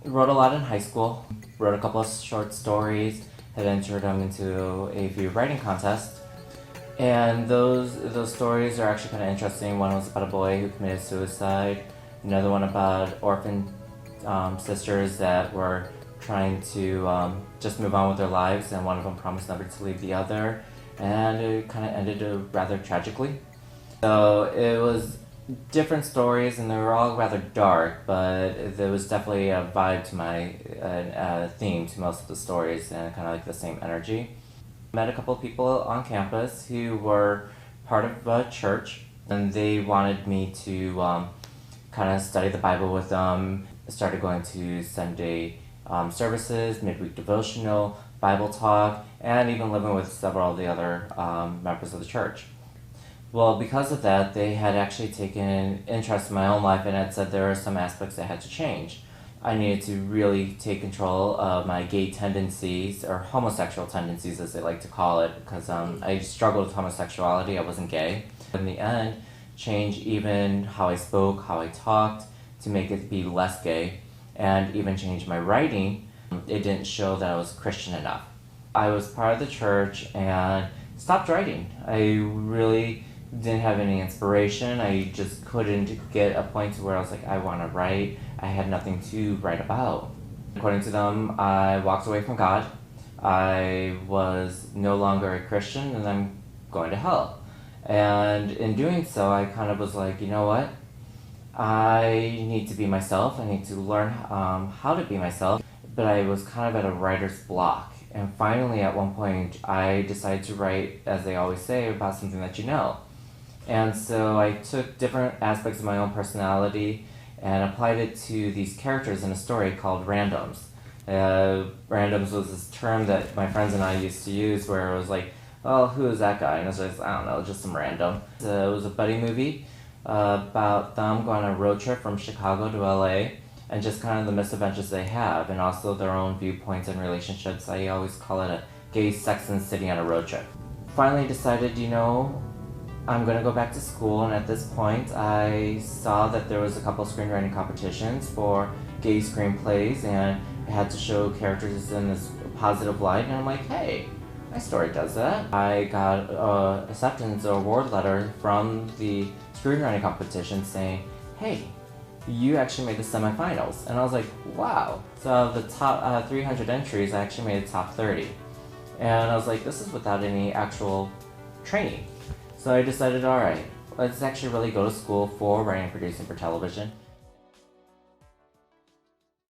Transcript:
Wrote a lot in high school, wrote a couple of short stories, had entered them into a few writing contests. And those stories are actually kind of interesting. One was about a boy who committed suicide. Another one about orphan sisters that were trying to just move on with their lives, and one of them promised never to leave the other, and it kind of ended rather tragically. So it was different stories, and they were all rather dark, but there was definitely a vibe to my theme to most of the stories, and kind of like the same energy. Met a couple of people on campus who were part of a church, and they wanted me to kind of study the Bible with them. I started going to Sunday services, midweek devotional, Bible talk, and even living with several of the other members of the church. Well, because of that, they had actually taken interest in my own life and had said there were some aspects that had to change. I needed to really take control of my gay tendencies, or homosexual tendencies as they like to call it, because I struggled with homosexuality. I wasn't gay. In the end, change even how I spoke, how I talked, to make it be less gay, and even change my writing. It didn't show that I was Christian enough. I was part of the church and stopped writing. I really didn't have any inspiration. I just couldn't get a point to where I was like, I want to write. I had nothing to write about. According to them, I walked away from God. I was no longer a Christian, and I'm going to hell. And in doing so, I kind of was like, you know what? I need to be myself. I need to learn how to be myself. But I was kind of at a writer's block. And finally, at one point, I decided to write, as they always say, about something that you know. And so I took different aspects of my own personality and applied it to these characters in a story called randoms. Randoms was this term that my friends and I used to use, where it was like, oh, who is that guy? And it was just, I don't know, just some random. It was a buddy movie about them going on a road trip from Chicago to LA, and just kind of the misadventures they have, and also their own viewpoints and relationships. I always call it a gay sex and the city on a road trip. Finally decided, I'm going to go back to school, and at this point I saw that there was a couple of screenwriting competitions for gay screenplays, and I had to show characters in this positive light, and I'm like, hey, my story does that. I got an acceptance or award letter from the screenwriting competition saying, hey, you actually made the semifinals. And I was like, wow. So of the top 300 entries, I actually made the top 30. And I was like, this is without any actual training. So I decided, all right, let's actually really go to school for writing and producing for television.